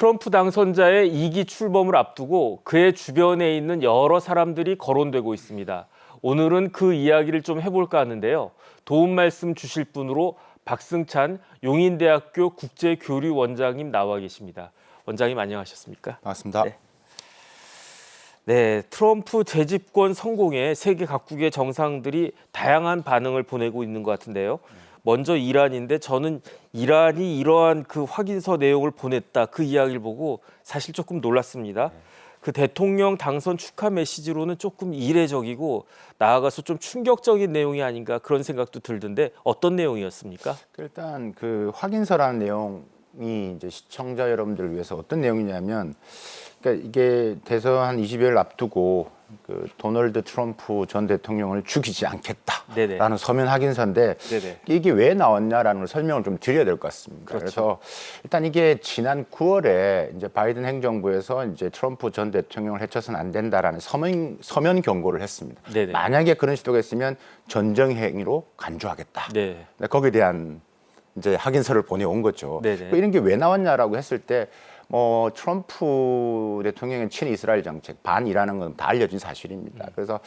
트럼프 당선자의 2기 출범을 앞두고 그의 주변에 있는 여러 사람들이 거론되고 있습니다. 오늘은 그 이야기를 좀 해볼까 하는데요. 도움 말씀 주실 분으로 박승찬 용인대학교 국제교류원장님 나와 계십니다. 원장님 안녕하셨습니까? 반갑습니다. 네, 트럼프 재집권 성공에 세계 각국의 정상들이 다양한 반응을 보내고 있는 것 같은데요. 먼저 이란인데 저는 이란이 이러한 그 확인서 내용을 보냈다 그 이야기를 보고 사실 조금 놀랐습니다. 그 대통령 당선 축하 메시지로는 조금 이례적이고 나아가서 좀 충격적인 내용이 아닌가 그런 생각도 들던데 어떤 내용이었습니까? 일단 그 확인서라는 내용이 이제 시청자 여러분들을 위해서 어떤 내용이냐면, 그러니까 이게 대선 한 20여일 앞두고 그 도널드 트럼프 전 대통령을 죽이지 않겠다라는 네네. 서면 확인서인데 네네. 이게 왜 나왔냐라는 걸 설명을 좀 드려야 될 것 같습니다. 그렇죠. 그래서 일단 이게 지난 9월에 이제 바이든 행정부에서 이제 트럼프 전 대통령을 해쳐서는 안 된다라는 서면 경고를 했습니다. 네네. 만약에 그런 시도가 있으면 전쟁 행위로 간주하겠다. 네. 거기에 대한 이제 확인서를 보내온 거죠. 네네. 이런 게 왜 나왔냐라고 했을 때, 트럼프 대통령의 친이스라엘 정책, 반이라는 건 다 알려진 사실입니다. 그래서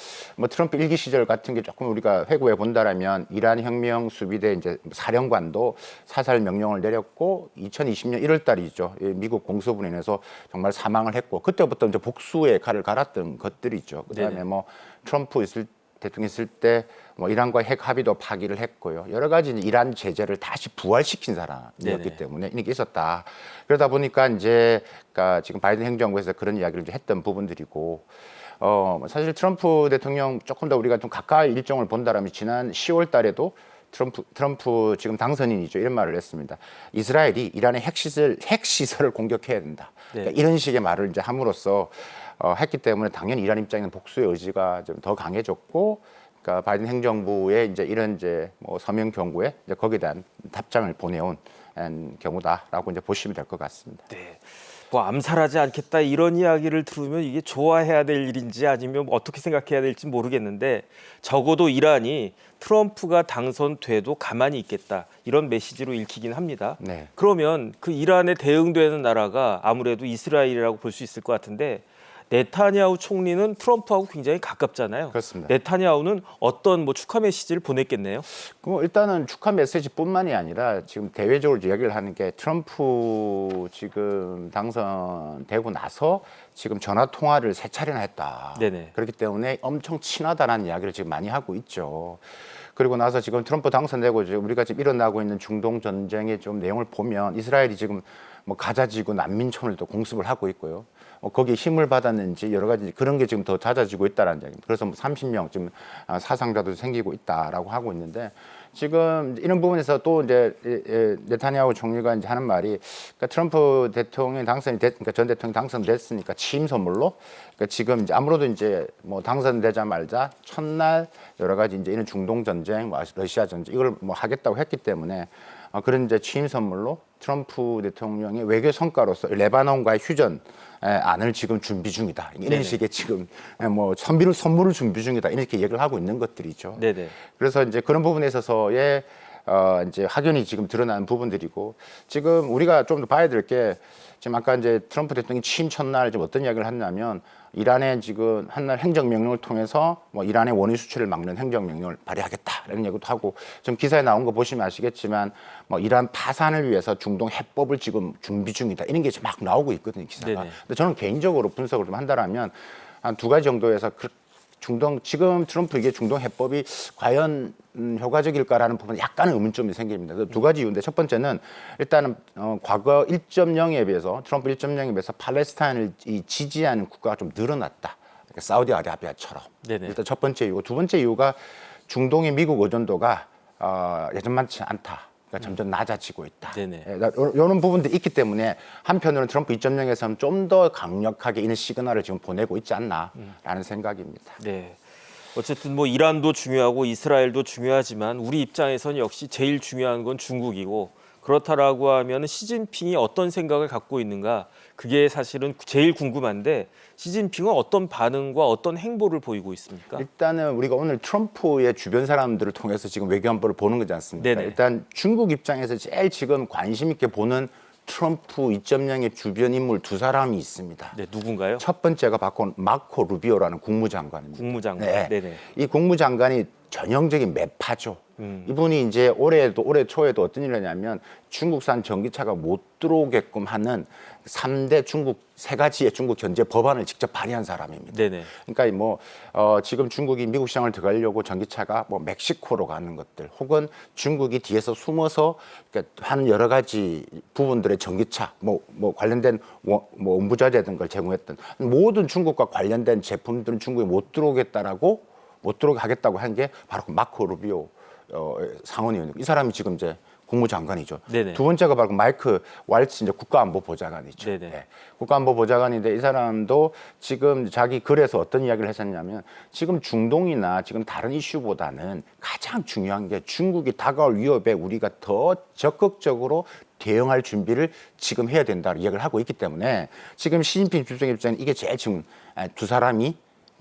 트럼프 일기 시절 같은 게 조금 우리가 회고해 본다라면 이란 혁명 수비대 이제 사령관도 사살 명령을 내렸고 2020년 1월 달이죠. 미국 공습으로 인해서 정말 사망을 했고 그때부터 이제 복수의 칼을 갈았던 것들이죠. 그다음에 네네. 트럼프 대통령 있을 때 이란과 핵 합의도 파기를 했고요. 여러 가지 이란 제재를 다시 부활시킨 사람이었기 네네. 때문에 이게 있었다. 그러다 보니까 이제 그러니까 지금 바이든 행정부에서 그런 이야기를 이제 했던 부분들이고, 사실 트럼프 대통령 조금 더 우리가 좀 가까이 일정을 본다라면 지난 10월 달에도 트럼프 지금 당선인이죠. 이런 말을 했습니다. 이스라엘이 이란의 핵시설을 공격해야 된다. 그러니까 이런 식의 말을 이제 함으로써 했기 때문에 당연히 이란 입장에는 복수의 의지가 좀 더 강해졌고, 그러니까 바이든 행정부의 이제 이런 이제 서명 경고에 이제 거기에 대한 답장을 보내온 경우다라고 이제 보시면 될 것 같습니다. 네. 뭐 암살하지 않겠다 이런 이야기를 들으면 이게 좋아해야 될 일인지 아니면 어떻게 생각해야 될지 모르겠는데 적어도 이란이 트럼프가 당선돼도 가만히 있겠다 이런 메시지로 읽히긴 합니다. 네. 그러면 그 이란에 대응되는 나라가 아무래도 이스라엘이라고 볼 수 있을 것 같은데 네타냐후 총리는 트럼프하고 굉장히 가깝잖아요. 그렇습니다. 네타냐후는 어떤 축하 메시지를 보냈겠네요. 일단은 축하 메시지뿐만이 아니라 지금 대외적으로 이야기를 하는 게 트럼프 지금 당선되고 나서 지금 전화 통화를 3차례나 했다. 네네. 그렇기 때문에 엄청 친하다라는 이야기를 지금 많이 하고 있죠. 그리고 나서 지금 트럼프 당선되고 지금 우리가 지금 일어나고 있는 중동 전쟁의 좀 내용을 보면 이스라엘이 지금 가자지구 난민촌을 또 공습을 하고 있고요. 거기에 힘을 받았는지 여러 가지 그런 게 지금 더 잦아지고 있다라는 이야기입니다. 그래서 30명 지금 사상자도 생기고 있다라고 하고 있는데 지금 이런 부분에서 또 이제 네타냐후 총리가 이제 하는 말이 그러니까 트럼프 대통령이 그러니까 전 대통령이 당선됐으니까 취임 선물로 그러니까 지금 이제 아무래도 이제 당선되자 말자 첫날 여러 가지 이제 이런 중동 전쟁, 러시아 전쟁 이걸 하겠다고 했기 때문에 그런 이제 취임 선물로 트럼프 대통령의 외교 성과로서 레바논과의 휴전 안을 지금 준비 중이다. 이런 네네. 식의 지금 선물을 준비 중이다. 이렇게 얘기를 하고 있는 것들이죠. 네네. 그래서 이제 그런 부분에 있어서의 이제 확연히 지금 드러나는 부분들이고 지금 우리가 좀 더 봐야 될 게 지금 아까 이제 트럼프 대통령이 취임 첫날 좀 어떤 이야기를 했냐면 이란에 지금 한날 행정명령을 통해서 이란의 원유 수출을 막는 행정명령을 발의하겠다라는 얘기도 하고 지금 기사에 나온 거 보시면 아시겠지만 이란 파산을 위해서 중동 해법을 지금 준비 중이다 이런 게 막 나오고 있거든요 기사가. 네네. 근데 저는 개인적으로 분석을 좀 한다라면 한 2가지 정도에서 지금 트럼프 이게 중동 해법이 과연 효과적일까라는 부분에 약간의 의문점이 생깁니다. 2가지 이유인데 첫 번째는 일단은 과거 1.0에 비해서 트럼프 1.0에 비해서 팔레스타인을 지지하는 국가가 좀 늘어났다. 그러니까 사우디아라비아처럼. 네네. 일단 첫 번째 이유고 2번째 이유가 중동의 미국 의존도가 예전만치 않다. 그러니까 점점 낮아지고 있다. 네네. 이런 부분들이 있기 때문에 한편으로는 트럼프 2.0에서는 좀 더 강력하게 이런 시그널을 지금 보내고 있지 않나라는 생각입니다. 네. 어쨌든 이란도 중요하고 이스라엘도 중요하지만 우리 입장에서는 역시 제일 중요한 건 중국이고 그렇다라고 하면 시진핑이 어떤 생각을 갖고 있는가 그게 사실은 제일 궁금한데 시진핑은 어떤 반응과 어떤 행보를 보이고 있습니까? 일단은 우리가 오늘 트럼프의 주변 사람들을 통해서 지금 외교안보를 보는 거지 않습니까? 네네. 일단 중국 입장에서 제일 지금 관심 있게 보는 트럼프 2.0의 주변 인물 두 사람이 있습니다. 네, 누군가요? 첫 번째가 바로 마코 루비오라는 국무장관입니다. 국무장관. 네. 네네. 이 국무장관이 전형적인 매파죠. 이분이 이제 올해 초에도 어떤 일을 했냐면 중국산 전기차가 못 들어오게끔 하는 3대 중국 세 가지의 중국 견제 법안을 직접 발의한 사람입니다. 네네. 그러니까 지금 중국이 미국 시장을 들어가려고 전기차가 뭐 멕시코로 가는 것들, 혹은 중국이 뒤에서 숨어서 그러니까 하는 여러 가지 부분들의 전기차, 뭐 관련된 원부자재 등 걸 제공했던 모든 중국과 관련된 제품들은 중국에 못 들어오게 하겠다고 한 게 바로 그 마코 루비오 상원의원이고, 이 사람이 지금 이제 국무장관이죠. 네네. 두 번째가 바로 마이크 왈츠 이제 국가안보보좌관이죠. 네네. 네. 국가안보보좌관인데 이 사람도 지금 자기 글에서 어떤 이야기를 했었냐면, 지금 중동이나 지금 다른 이슈보다는 가장 중요한 게 중국이 다가올 위협에 우리가 더 적극적으로 대응할 준비를 지금 해야 된다고 이야기를 하고 있기 때문에 지금 시진핑 주석 입장에 이게 제일 지금 두 사람이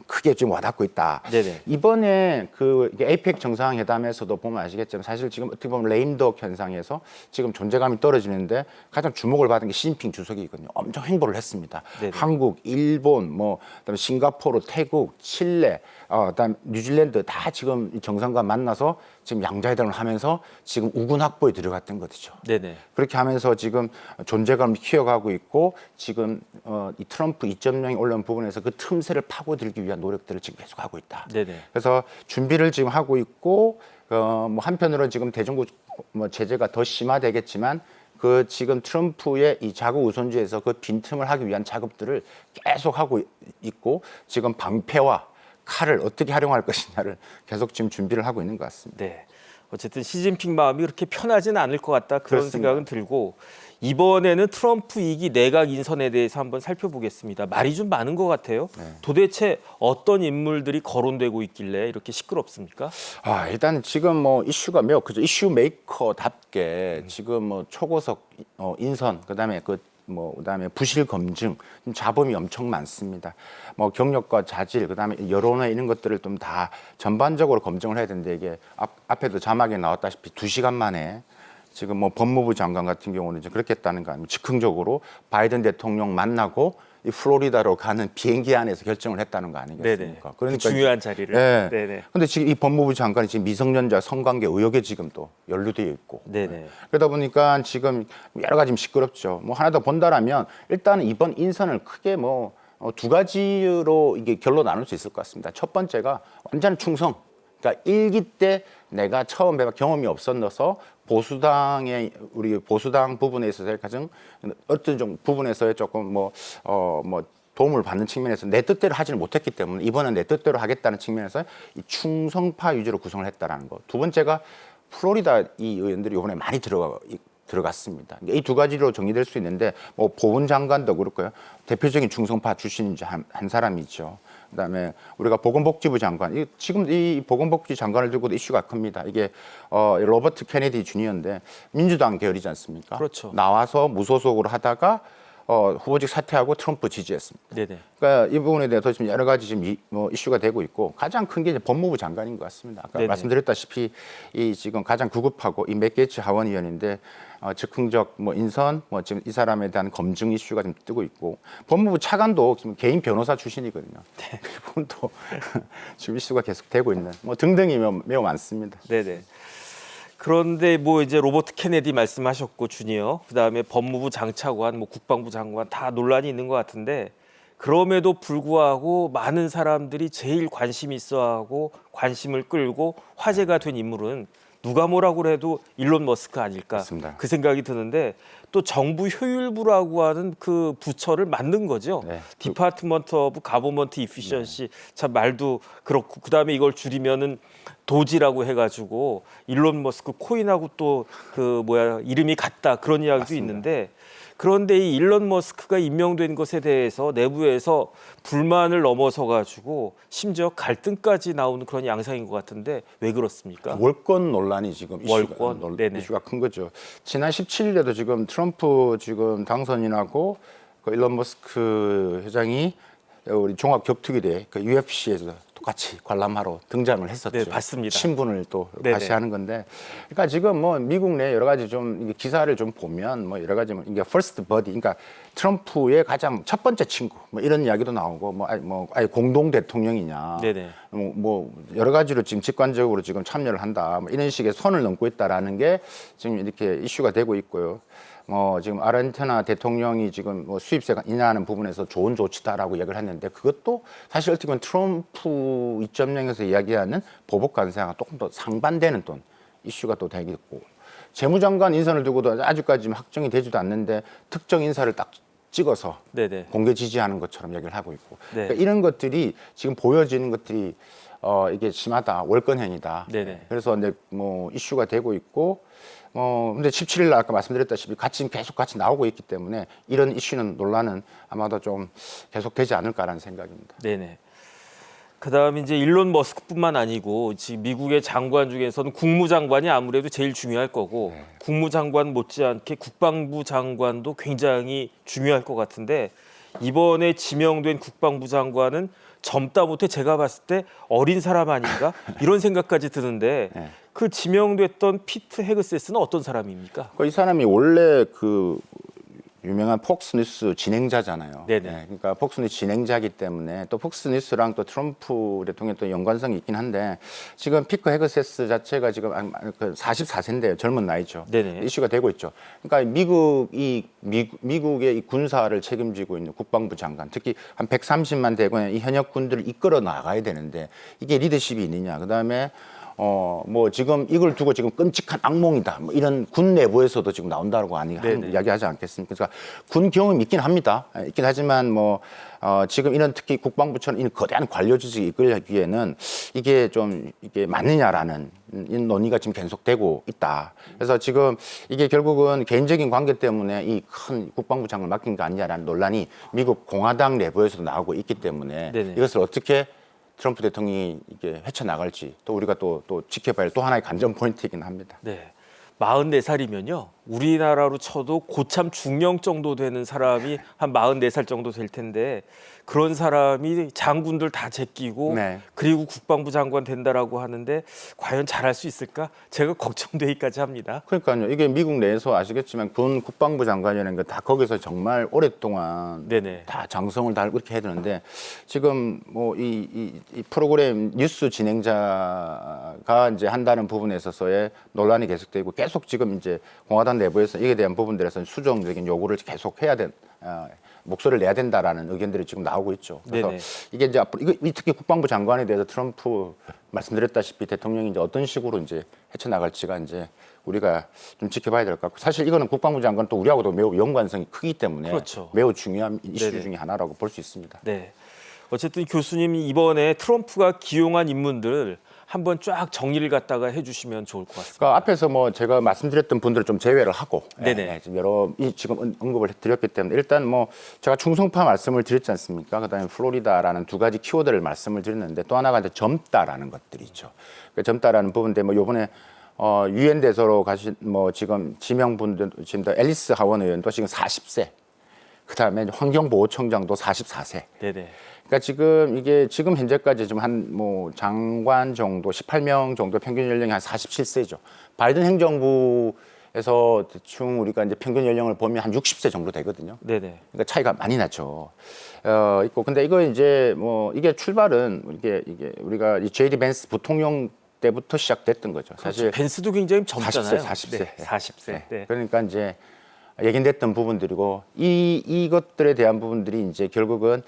크게 좀 와닿고 있다. 네네. 이번에 이게 APEC 정상회담에서도 보면 아시겠지만 사실 지금 어떻게 보면 레임덕 현상에서 지금 존재감이 떨어지는데 가장 주목을 받은 게 시진핑 주석이거든요. 엄청 행보를 했습니다. 네네. 한국, 일본, 그다음에 싱가포르, 태국, 칠레, 그다음 뉴질랜드 다 지금 이 정상과 만나서 지금 양자회담을 하면서 지금 우군 확보에 들어갔던 거죠. 네네. 그렇게 하면서 지금 존재감을 키워가고 있고, 지금 이 트럼프 2.0이 올라온 부분에서 그 틈새를 파고들기 위한 노력들을 지금 계속하고 있다. 네네. 그래서 준비를 지금 하고 있고, 뭐 한편으로는 지금 대중국 제재가 더 심화되겠지만 그 지금 트럼프의 이 자국 우선주의에서 그 빈틈을 하기 위한 작업들을 계속 하고 있고, 지금 방패와 칼을 어떻게 활용할 것이냐를 계속 지금 준비를 하고 있는 것 같습니다. 네. 어쨌든 시진핑 마음이 그렇게 편하지는 않을 것 같다 그런 그렇습니다. 생각은 들고, 이번에는 트럼프 2기 내각 인선에 대해서 한번 살펴보겠습니다. 말이 좀 많은 것 같아요. 네. 도대체 어떤 인물들이 거론되고 있길래 이렇게 시끄럽습니까? 일단 지금 이슈가 매우 크죠. 이슈 메이커답게 지금 초고속 인선, 그다음에 그다음에 부실 검증, 잡음이 엄청 많습니다. 경력과 자질, 그다음에 여론에 이런 것들을 좀 다 전반적으로 검증을 해야 되는데, 이게 앞에도 자막에 나왔다시피 2시간 만에 지금 법무부 장관 같은 경우는 이제 그렇게 했다는 거 아니면 즉흥적으로 바이든 대통령 만나고 이 플로리다로 가는 비행기 안에서 결정을 했다는 거 아니겠습니까? 네네. 그러니까 그 중요한 자리를. 네. 네네. 근데 지금 이 법무부 장관이 지금 미성년자 성관계 의혹에 지금 또 연루되어 있고. 네네. 그러다 보니까 지금 여러 가지 시끄럽죠. 하나 더 본다라면 일단은 이번 인선을 크게 두 가지로 이게 결로 나눌 수 있을 것 같습니다. 첫 번째가 완전 충성. 그러니까 1기 때 내가 처음 경험이 없었어서 우리 보수당 부분에 있어서 가장 어떤 좀 부분에서의 조금 도움을 받는 측면에서 내 뜻대로 하지는 못했기 때문에 이번엔 내 뜻대로 하겠다는 측면에서 이 충성파 위주로 구성을 했다라는 거. 두 번째가 플로리다 이 의원들이 이번에 많이 들어갔습니다. 이 두 가지로 정리될 수 있는데 보훈 장관도 그렇고요. 대표적인 충성파 출신인 한 사람이죠. 그다음에 우리가 보건복지부 장관, 지금 이 보건복지 장관을 두고도 이슈가 큽니다. 이게 로버트 케네디 주니어인데 민주당 계열이지 않습니까? 그렇죠. 나와서 무소속으로 하다가 후보직 사퇴하고 트럼프 지지했습니다. 네네. 그러니까 이 부분에 대해서 지금 여러 가지 지금 이슈가 되고 있고, 가장 큰 게 이제 법무부 장관인 것 같습니다. 아까 네네. 말씀드렸다시피 이 지금 가장 구급하고 이 맥게이츠 하원의원인데 즉흥적 인선, 지금 이 사람에 대한 검증 이슈가 좀 뜨고 있고, 법무부 차관도 지금 개인 변호사 출신이거든요. 네. 그 부분도 지금 이슈가 계속 되고 있는 등등이 매우 많습니다. 네네. 그런데 이제 로버트 케네디 말씀하셨고 주니어, 그다음에 법무부 장차관, 국방부 장관 다 논란이 있는 것 같은데, 그럼에도 불구하고 많은 사람들이 제일 관심이 있어하고 관심을 끌고 화제가 된 인물은 누가 뭐라고 해도 일론 머스크 아닐까, 맞습니다. 그 생각이 드는데, 또 정부 효율부라고 하는 그 부처를 만든 거죠. 네. 디파트먼트 오브 가버먼트 이피션시, 참 말도 그렇고, 그다음에 이걸 줄이면은 도지라고 해가지고 일론 머스크 코인하고 또 이름이 같다, 그런 이야기도 맞습니다. 있는데, 그런데 이 일론 머스크가 임명된 것에 대해서 내부에서 불만을 넘어서 가지고 심지어 갈등까지 나오는 그런 양상인 것 같은데, 왜 그렇습니까? 월권 논란이 지금 월권? 네네. 이슈가 큰 거죠. 지난 17일에도 지금 트럼프 지금 당선인하고 그 일론 머스크 회장이 우리 종합 격투기대 UFC에서 똑같이 관람하러 등장을 했었죠. 네, 봤습니다. 신분을 또 네네. 다시 하는 건데, 그러니까 지금 뭐 미국 내 여러 가지 좀 이게 기사를 좀 보면 뭐 여러 가지 뭐 이게 first buddy, 그러니까 트럼프의 가장 첫 번째 친구 뭐 이런 이야기도 나오고 아예 공동 대통령이냐, 네네. 뭐 여러 가지로 지금 직관적으로 지금 참여를 한다, 뭐 이런 식의 선을 넘고 있다라는 게 지금 이렇게 이슈가 되고 있고요. 지금 아르헨티나 대통령이 지금 뭐 수입세 인하하는 부분에서 좋은 조치다라고 얘기를 했는데, 그것도 사실 어떻게 보면 트럼프 2.0에서 이야기하는 보복 관세와 조금 더 상반되는 또 이슈가 또 되겠고, 재무장관 인선을 두고도 아직까지 확정이 되지도 않는데 특정 인사를 딱 찍어서 네네. 공개 지지하는 것처럼 얘기를 하고 있고, 네. 그러니까 이런 것들이 지금 보여지는 것들이 이게 심하다, 월권행위다. 네네. 그래서 이제 뭐 이슈가 되고 있고, 근데 17일 날 아까 말씀드렸다시피 계속 같이 나오고 있기 때문에 이런 이슈는 논란은 아마도 좀 계속 되지 않을까라는 생각입니다. 네네. 그다음 이제 일론 머스크뿐만 아니고 지금 미국의 장관 중에서는 국무장관이 아무래도 제일 중요할 거고, 국무장관 못지않게 국방부 장관도 굉장히 중요할 것 같은데, 이번에 지명된 국방부 장관은 젊다 못해 제가 봤을 때 어린 사람 아닌가 이런 생각까지 드는데, 네. 그 지명됐던 피트 헤그세스는 어떤 사람입니까? 이 사람이 원래 그 유명한 폭스뉴스 진행자잖아요. 네네. 그러니까 폭스뉴스 진행자이기 때문에 또 폭스뉴스랑 또 트럼프 대통령 또 연관성이 있긴 한데, 지금 피트 헤그세스 자체가 지금 44세인데요. 젊은 나이죠. 네네. 이슈가 되고 있죠. 그러니까 미국의 이 군사를 책임지고 있는 국방부 장관, 특히 한 130만 대군의 이 현역 군들을 이끌어 나가야 되는데 이게 리더십이 있느냐. 그다음에 뭐 지금 이걸 두고 지금 끔찍한 악몽이다, 뭐 이런 군 내부에서도 지금 나온다고 이야기하지 않겠습니까? 그러니까 군 경험이 있긴 합니다. 있긴 하지만 지금 이런 특히 국방부처럼 이런 거대한 관료 조직이 이끌기에는 이게 맞느냐라는 이 논의가 지금 계속되고 있다. 그래서 지금 이게 결국은 개인적인 관계 때문에 이 큰 국방부 장관을 맡긴 거 아니냐라는 논란이 미국 공화당 내부에서도 나오고 있기 때문에, 네네. 이것을 어떻게 트럼프 대통령이 이게 헤쳐나갈지 또 우리가 또 지켜봐야 할 또 하나의 관전 포인트이긴 합니다. 네. 44살이면요. 우리나라로 쳐도 고참 중령 정도 되는 사람이 한 44살 정도 될 텐데, 그런 사람이 장군들 다 제끼고 네. 그리고 국방부 장관 된다라고 하는데 과연 잘할 수 있을까? 제가 걱정되기까지 합니다. 그러니까요. 이게 미국 내에서 아시겠지만 군 국방부 장관이라는 게 다 거기서 정말 오랫동안 네네. 다 장성을 달고 이렇게 해야 되는데, 지금 뭐 이 프로그램 뉴스 진행자가 이제 한다는 부분에 있어서의 논란이 계속되고, 계속 지금 이제 공화당 내부에서 이에 대한 부분들에서는 수정적인 요구를 계속 해야 목소리를 내야 된다라는 의견들이 지금 나오고 있죠. 그래서 네네. 이게 이제 앞으로 특히 국방부 장관에 대해서 트럼프 말씀드렸다시피 대통령이 이제 어떤 식으로 이제 헤쳐나갈지가 이제 우리가 좀 지켜봐야 될 것 같고, 사실 이거는 국방부 장관 또 우리하고도 매우 연관성이 크기 때문에 그렇죠. 매우 중요한 이슈 네네. 중에 하나라고 볼 수 있습니다. 네. 어쨌든 교수님이 이번에 트럼프가 기용한 인물들 한번 쫙 정리를 갖다가 해주시면 좋을 것 같습니다. 그러니까 앞에서 뭐 제가 말씀드렸던 분들을 좀 제외를 하고, 네네. 지금 지금 언급을 드렸기 때문에, 일단 뭐 제가 충성파 말씀을 드렸지 않습니까? 그다음에 플로리다라는 두 가지 키워드를 말씀을 드렸는데, 또 하나가 이제 젊다라는 것들이 있죠. 그러니까 젊다라는 부분인데, 뭐 요번에 유엔 대사로 가신 뭐 지금 지명분들, 지금 앨리스 하원 의원도 지금 40세, 그다음에 환경보호청장도 44세. 네네. 그러니까 지금 현재까지 좀 한 뭐 장관 정도 18명 정도 평균 연령이 한 47세죠. 바이든 행정부에서 대충 우리가 이제 평균 연령을 보면 한 60세 정도 되거든요. 네네. 그러니까 차이가 많이 나죠. 있고, 근데 이거 이제 뭐 이게 출발은 이게 우리가 이 JD 벤스 부통령 때부터 시작됐던 거죠. 사실 벤스도 굉장히 젊잖아요. 40세. 네, 40세. 네. 그러니까 이제 얘긴됐던 부분들이고, 이것들에 대한 부분들이 이제 결국은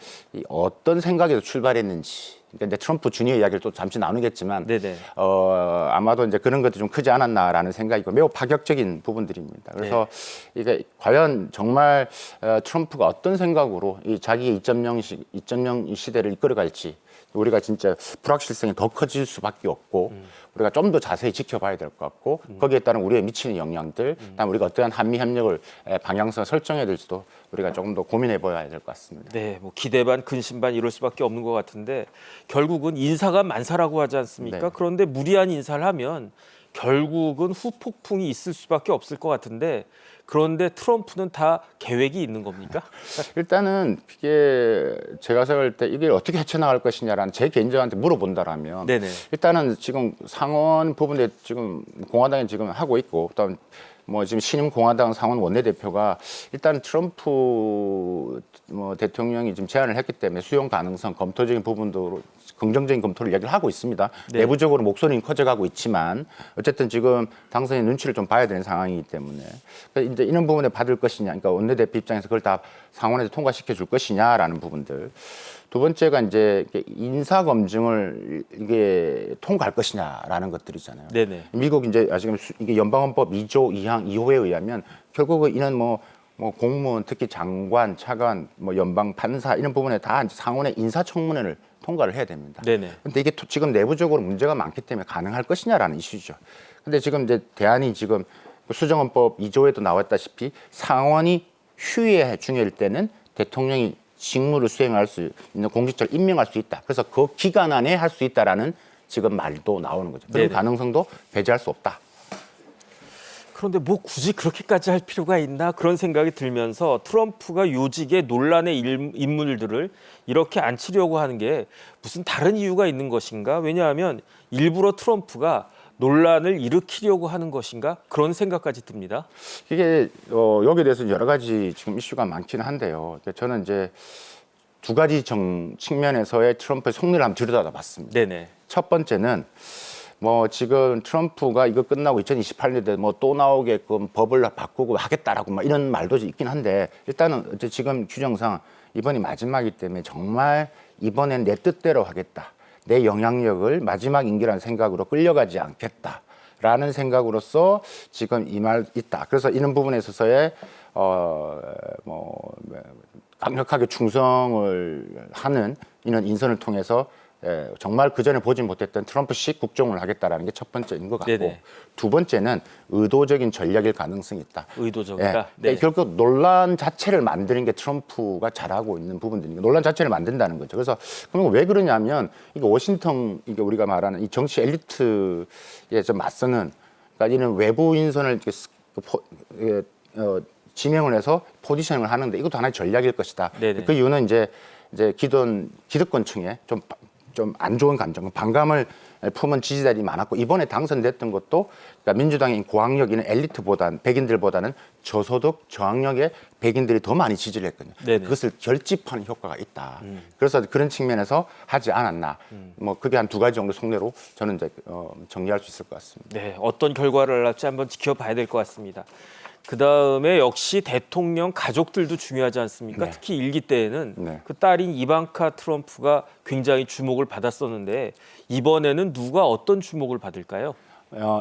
어떤 생각에서 출발했는지, 그러니까 이제 트럼프 주니어 이야기를 또 잠시 나누겠지만, 네네. 아마도 이제 그런 것도 좀 크지 않았나라는 생각이고, 매우 파격적인 부분들입니다. 그래서 이게 과연 정말 트럼프가 어떤 생각으로 이 자기의 2.0 시대를 이끌어갈지, 우리가 진짜 불확실성이 더 커질 수밖에 없고, 우리가 좀 더 자세히 지켜봐야 될 것 같고, 거기에 따른 우리에 미치는 영향들, 그다음 우리가 어떠한 한미 협력을 방향성을 설정해야 될지도 우리가 조금 더 고민해 봐야 될 것 같습니다. 네, 뭐 기대 반 근심 반 이럴 수밖에 없는 것 같은데, 결국은 인사가 만사라고 하지 않습니까? 네. 그런데 무리한 인사를 하면 결국은 후폭풍이 있을 수밖에 없을 것 같은데 그런데 트럼프는 다 계획이 있는 겁니까? 일단은 이게 제가 생각할 때 이게 어떻게 헤쳐나갈 것이냐라는 제 개인적한테 물어본다라면 네네. 일단은 지금 상원 부분에 지금 공화당이 지금 하고 있고 그다음 뭐 지금 신임 공화당 상원 원내대표가 일단 트럼프 뭐 대통령이 지금 제안을 했기 때문에 수용 가능성 검토적인 부분도 긍정적인 검토를 이야기를 하고 있습니다. 네. 내부적으로 목소리는 커져가고 있지만 어쨌든 지금 당선인 눈치를 좀 봐야 되는 상황이기 때문에 그러니까 이제 이런 부분에 받을 것이냐, 그러니까 원내대표 입장에서 그걸 다 상원에서 통과시켜 줄 것이냐라는 부분들. 두 번째가 이제 인사 검증을 이게 통과할 것이냐라는 것들이잖아요. 네네. 미국 이제 지금 이게 연방헌법 2조 2항 2호에 의하면 결국은 이런 뭐 공무원 특히 장관, 차관, 뭐 연방 판사 이런 부분에 다 이제 상원의 인사청문회를 통과를 해야 됩니다. 네네. 근데 이게 지금 내부적으로 문제가 많기 때문에 가능할 것이냐라는 이슈죠. 근데 지금 이제 대안이 지금 수정헌법 2조에도 나왔다시피 상원이 휴회 중일 때는 대통령이 직무를 수행할 수 있는 공직자를 임명할 수 있다. 그래서 그 기간 안에 할 수 있다라는 지금 말도 나오는 거죠. 그런 네네. 가능성도 배제할 수 없다. 그런데 뭐 굳이 그렇게까지 할 필요가 있나 그런 생각이 들면서 트럼프가 요직의 논란의 인물들을 이렇게 앉히려고 하는 게 무슨 다른 이유가 있는 것인가? 왜냐하면 일부러 트럼프가 논란을 일으키려고 하는 것인가? 그런 생각까지 듭니다. 이게 여기에 대해서 여러 가지 지금 이슈가 많기는 한데요. 저는 이제 두 가지 측면에서의 트럼프의 속내를 한번 들여다봤습니다. 네네. 첫 번째는 뭐 지금 트럼프가 이거 끝나고 2028년에 뭐 또 나오게끔 법을 바꾸고 하겠다라고 막 이런 말도 있긴 한데 일단은 지금 규정상 이번이 마지막이기 때문에 정말 이번엔 내 뜻대로 하겠다. 내 영향력을 마지막 임기라는 생각으로 끌려가지 않겠다라는 생각으로서 지금 이 말 있다. 그래서 이런 부분에 있어서의 강력하게 충성을 하는 이런 인선을 통해서 정말 그전에 보지 못했던 트럼프식 국정을 하겠다라는 게 첫 번째인 것 같고 네네. 두 번째는 의도적인 전략일 가능성이 있다. 의도적이다. 네. 결국 논란 자체를 만드는 게 트럼프가 잘하고 있는 부분들이니까 논란 자체를 만든다는 거죠. 그래서 그러면 왜 그러냐면 이게 워싱턴 이게 우리가 말하는 이 정치 엘리트에 좀 맞서는 그러니까 이런 외부 인선을 지명을 해서 포지셔닝을 하는데 이것도 하나의 전략일 것이다. 네네. 그 이유는 이제 기득권층에 좀 안 좋은 감정, 반감을 품은 지지자들이 많았고 이번에 당선됐던 것도 그러니까 민주당의 고학력 있는 엘리트보다는 백인들보다는 저소득 저학력의 백인들이 더 많이 지지를 했거든요. 네네. 그것을 결집하는 효과가 있다. 그래서 그런 측면에서 하지 않았나. 뭐 그게 한 두 가지 정도 속내로 저는 이제 정리할 수 있을 것 같습니다. 네, 어떤 결과를 낳을지 한번 지켜봐야 될 것 같습니다. 그 다음에 역시 대통령 가족들도 중요하지 않습니까? 네. 특히 일기 때에는 네. 그 딸인 이방카 트럼프가 굉장히 주목을 받았었는데 이번에는 누가 어떤 주목을 받을까요?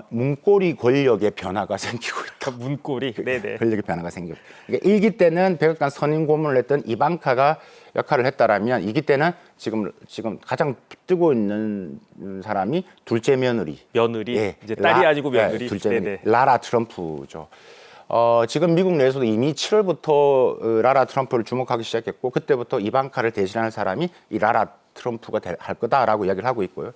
문고리 권력의 변화가 생기고 있다. 문고리. 네네. 권력의 변화가 생기고. 그러니까 1기 때는 백악관 선임 고문을 했던 이방카가 역할을 했다라면 2기 때는 지금 가장 뜨고 있는 사람이 둘째 며느리. 며느리. 이제 딸이 아니고 며느리. 둘째 며느리. 네네. 라라 트럼프죠. 지금 미국 내에서도 이미 7월부터 라라 트럼프를 주목하기 시작했고 그때부터 이방카를 대신하는 사람이 이 라라 트럼프가 할 거다라고 이야기를 하고 있고요.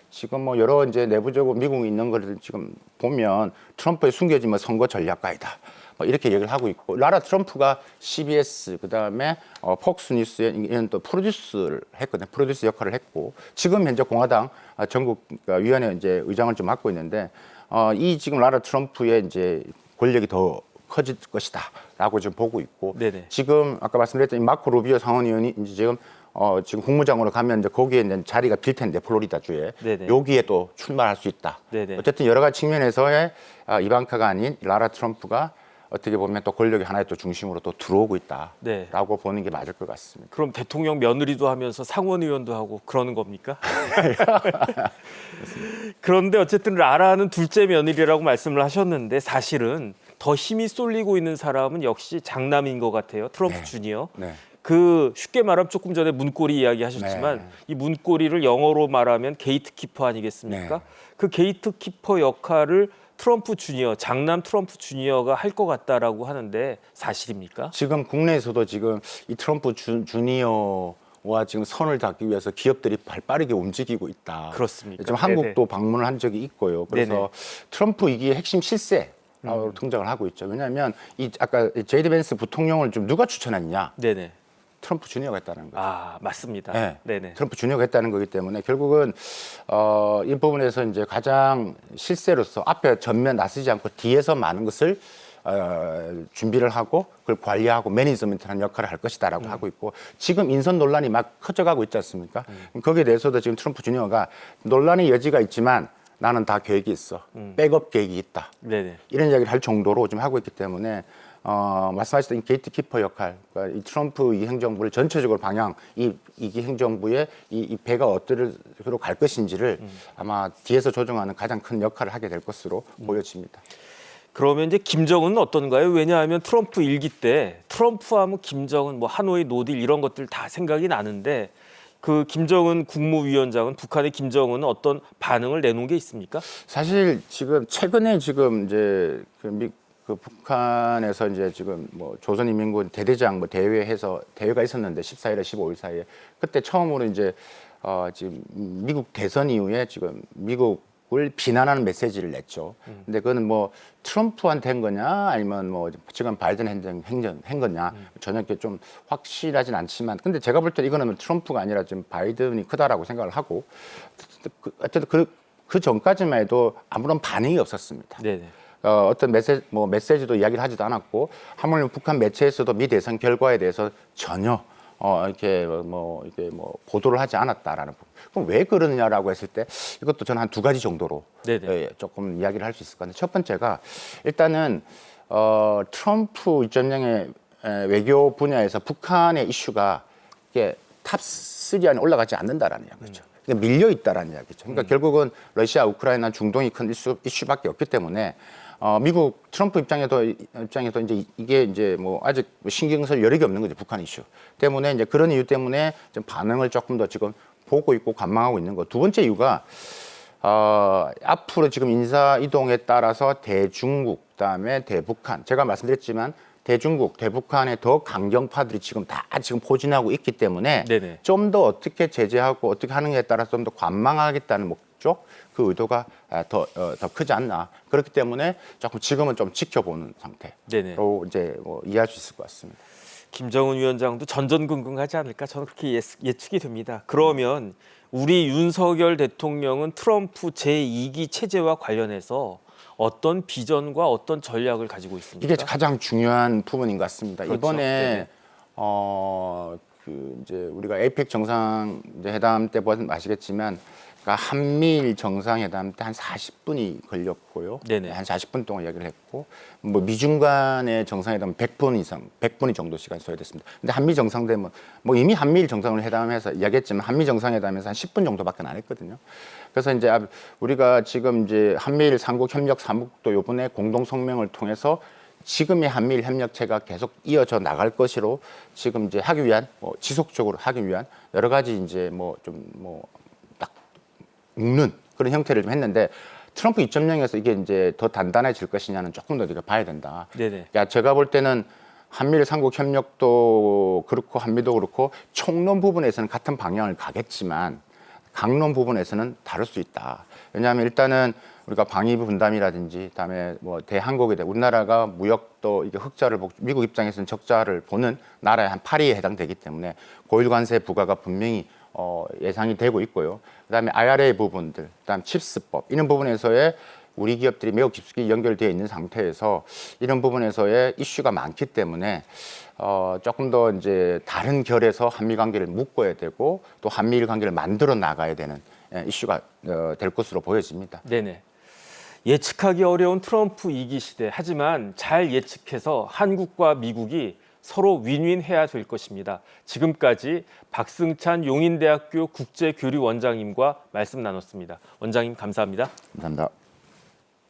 지금 뭐 여러 이제 내부적으로 미국에 있는 것을 지금 보면 트럼프의 숨겨진 뭐 선거 전략가이다. 뭐 이렇게 얘기를 하고 있고 라라 트럼프가 CBS 그다음에 폭스뉴스에 이런 또 프로듀스를 했거든요. 프로듀스 역할을 했고 지금 현재 공화당 전국위원회 이제 의장을 좀 맡고 있는데 이 지금 라라 트럼프의 이제 권력이 더 커질 것이다라고 지금 보고 있고 네네. 지금 아까 말씀드렸던 이 마코 루비오 상원의원이 이제 지금 국무장으로 가면 이제 거기에 있는 자리가 빌 텐데 플로리다 주에 네네. 여기에 또 출마할 수 있다. 네네. 어쨌든 여러 가지 측면에서의 이방카가 아닌 라라 트럼프가 어떻게 보면 또 권력의 하나의 또 중심으로 또 들어오고 있다라고 네. 보는 게 맞을 것 같습니다. 그럼 대통령 며느리도 하면서 상원의원도 하고 그러는 겁니까? 그런데 어쨌든 라라는 둘째 며느리라고 말씀을 하셨는데 사실은 더 힘이 쏠리고 있는 사람은 역시 장남인 것 같아요. 트럼프 네. 주니어. 네. 그 쉽게 말하면 조금 전에 문고리 이야기 하셨지만 네. 이 문고리를 영어로 말하면 게이트키퍼 아니겠습니까? 네. 그 게이트키퍼 역할을 트럼프 주니어, 장남 트럼프 주니어가 할 것 같다라고 하는데 사실입니까? 지금 국내에서도 지금 이 트럼프 주니어 지금 선을 닿기 위해서 기업들이 발빠르게 움직이고 있다. 그렇습니까? 지금 한국도 방문을 한 적이 있고요. 그래서 네네. 트럼프 이게 핵심 실세. 등장을 하고 있죠. 왜냐하면 아까 제이드 벤스 부통령을 좀 누가 추천했냐? 네네. 트럼프 주니어가 했다는 거죠. 아, 맞습니다. 네. 네네. 트럼프 주니어가 했다는 거기 때문에 결국은 이 부분에서 이제 가장 실세로서 앞에 전면 나서지 않고 뒤에서 많은 것을 준비를 하고 그걸 관리하고 매니지먼트하는 역할을 할 것이다라고 하고 있고 지금 인선 논란이 막 커져가고 있지 않습니까? 거기에 대해서도 지금 트럼프 주니어가 논란의 여지가 있지만 나는 다 계획이 있어. 백업 계획이 있다. 네네. 이런 이야기를 할 정도로 좀 하고 있기 때문에 말씀하셨던 이 게이트키퍼 역할, 그러니까 이 트럼프 이 행정부를 전체적으로 방향, 이 행정부의 이 배가 어디로 갈 것인지를 아마 뒤에서 조정하는 가장 큰 역할을 하게 될 것으로 보여집니다. 그러면 이제 김정은은 어떤가요? 왜냐하면 트럼프 일기 때 트럼프 하면 김정은 뭐 하노이 노딜 이런 것들 다 생각이 나는데 그 김정은 국무위원장은 북한의 김정은은 어떤 반응을 내놓은 게 있습니까? 사실 지금 최근에 지금 이제 그 북한에서 이제 지금 뭐 조선인민군 대대장 뭐 대회가 있었는데 14일에 15일 사이에 그때 처음으로 이제 지금 미국 대선 이후에 지금 미국을 비난하는 메시지를 냈죠. 근데 그거는 뭐 트럼프한테 한 거냐 아니면 뭐 지금 바이든 한 거냐 전혀 이렇게 좀 확실하진 않지만 근데 제가 볼 때 이거는 트럼프가 아니라 지금 바이든이 크다라고 생각을 하고 어쨌든 그 전까지만 해도 아무런 반응이 없었습니다. 네네. 어떤 메시지도 이야기를 하지도 않았고 하물며 북한 매체에서도 미 대선 결과에 대해서 전혀 이렇게 보도를 하지 않았다라는 부분. 그럼 왜 그러느냐라고 했을 때 이것도 저는 한 두 가지 정도로 조금 이야기를 할 수 있을 것 같은데 첫 번째가 일단은 트럼프 2.0의 외교 분야에서 북한의 이슈가 이게 탑3 안에 올라가지 않는다라는 이야기죠. 그러니까 밀려 있다라는 이야기죠. 그러니까 결국은 러시아, 우크라이나, 중동이 큰 이슈밖에 없기 때문에 미국 트럼프 입장에서 이제 이게 이제 뭐 아직 신경 쓸 여력이 없는 거죠. 북한 이슈 때문에 이제 그런 이유 때문에 좀 반응을 조금 더 지금 보고 있고 관망하고 있는 거. 두 번째 이유가 앞으로 지금 인사 이동에 따라서 대중국 그다음에 대북한 제가 말씀드렸지만 대중국, 대북한의 더 강경파들이 지금 다 지금 포진하고 있기 때문에 좀 더 어떻게 제재하고 어떻게 하느냐에 따라서 좀 더 관망하겠다는 목적, 그 의도가 더 크지 않나. 그렇기 때문에 조금 지금은 좀 지켜보는 상태로 이제 뭐 이해할 수 있을 것 같습니다. 김정은 위원장도 전전긍긍하지 않을까 저는 그렇게 예측이 됩니다. 그러면 우리 윤석열 대통령은 트럼프 제2기 체제와 관련해서 어떤 비전과 어떤 전략을 가지고 있습니까? 이게 가장 중요한 부분인 것 같습니다. 그렇죠. 이번에 이제 우리가 에이펙 정상회담 때 보면 아시겠지만, 그러니까 한미일 정상회담 때 한 40분이 걸렸고요. 한 40분 동안 이야기를 했고, 뭐 미중 간의 정상회담 100분 정도 시간 소요됐습니다. 근데 한미 정상회담은 뭐 이미 한미일 정상회담에서 이야기했지만 한미 정상회담에서 한 10분 정도밖에 안 했거든요. 그래서 이제 우리가 지금 이제 한미일 삼국 협력 사무국도 이번에 공동 성명을 통해서 지금의 한미일 협력체가 계속 이어져 나갈 것으로 지금 이제 하기 위한 지속적으로 하기 위한 여러 가지 이제 딱 묶는 그런 형태를 좀 했는데 트럼프 2.0에서 이게 이제 더 단단해질 것이냐는 조금 더 우리가 봐야 된다. 그러니까 제가 볼 때는 한미일 삼국 협력도 그렇고 한미도 그렇고 총론 부분에서는 같은 방향을 가겠지만 강론 부분에서는 다를 수 있다. 왜냐하면 일단은 우리가 방위부 분담이라든지 그다음에 뭐 대한국에 대해 우리나라가 무역도 이게 흑자를 미국 입장에서는 적자를 보는 나라의 한 8위에 해당되기 때문에 고일 관세 부과가 분명히 예상이 되고 있고요. 그다음에 IRA 부분들, 그다음 칩스법 이런 부분에서의 우리 기업들이 매우 깊숙이 연결되어 있는 상태에서 이런 부분에서의 이슈가 많기 때문에 조금 더 이제 다른 결에서 한미 관계를 묶어야 되고 또 한미일 관계를 만들어 나가야 되는 이슈가 될 것으로 보여집니다. 네네. 예측하기 어려운 트럼프 2기 시대. 하지만 잘 예측해서 한국과 미국이 서로 윈윈해야 될 것입니다. 지금까지 박승찬 용인대학교 국제교류원장님과 말씀 나눴습니다. 원장님 감사합니다. 감사합니다.